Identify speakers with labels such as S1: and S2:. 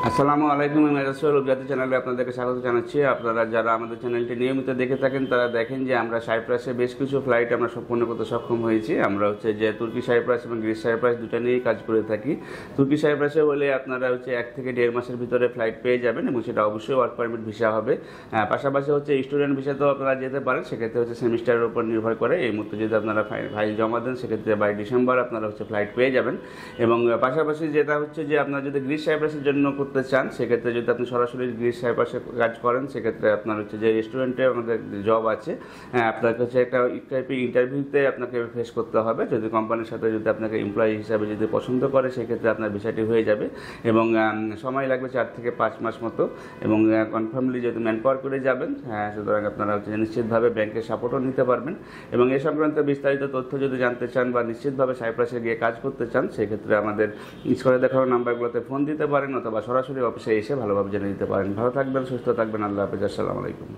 S1: আসসালামু আলাইকুম। আমি রাসূল অভিজাত চ্যানেলে আপনাদেরকে স্বাগত জানাচ্ছি। আপনারা যারা আমাদের চ্যানেলটি নিয়মিত দেখে থাকেন তারা দেখেন যে আমরা সাইপ্রাসে বেশ কিছু ফ্লাইট আমরা সম্পূর্ণ করতে সক্ষম হয়েছি। আমরা যে তুর্কি সাইপ্রাস এবং গ্রিস সাইপ্রাস দুটো নিয়েই কাজ করে থাকি। তুর্কি সাইপ্রাসে হলে আপনারা 1 থেকে 1.5 মাসের ভিতরে ফ্লাইট পেয়ে যাবেন এবং সেটা অবশ্যই ওয়ার্ক পারমিট ভিসা হবে। পাশাপাশি স্টুডেন্ট ভিসাতেও আপনারা যেতে পারেন, সেক্ষেত্রে সেমিস্টারের উপর নির্ভর করে। এই মুহূর্তে যদি আপনারা ফাইল জমা দেন সেক্ষেত্রে বাই ডিসেম্বর আপনারা ফ্লাইট পেয়ে যাবেন। এবং পাশাপাশি যেটা যে আপনারা যদি গ্রিস সাইপ্রাসের জন্য করতে চান, সেক্ষেত্রে যদি আপনি সরাসরি গ্রিস সাইপ্রাসে কাজ করেন, সেক্ষেত্রে আপনার যে রেস্টুরেন্টে আমাদের জব আছে, আপনাকে একটা ইন্টারভিউতে আপনাকে ফেস করতে হবে। যদি কোম্পানির সাথে যদি আপনাকে এমপ্লয়ি হিসাবে যদি পছন্দ করে, সেক্ষেত্রে আপনার বিষয়টি হয়ে যাবে এবং সময় লাগবে 4 থেকে 5 মাস মতো। এবং কনফার্মলি যদি ম্যান পাওয়ার করে যাবেন, সুতরাং আপনারা নিশ্চিতভাবে ব্যাংকের সাপোর্টও নিতে পারবেন। এবং এ সংক্রান্ত বিস্তারিত তথ্য যদি জানতে চান বা নিশ্চিতভাবে সাইপ্রাসে গিয়ে কাজ করতে চান, সেক্ষেত্রে আমাদের স্ক্রিনে দেখানো নাম্বারগুলোতে ফোন দিতে পারেন অথবা সরাসরি অফিসে এসে ভালোভাবে জেনে দিতে পারেন। ভালো থাকবেন, সুস্থ থাকবেন। আল্লাহ হাফেজ। আসসালামু আলাইকুম।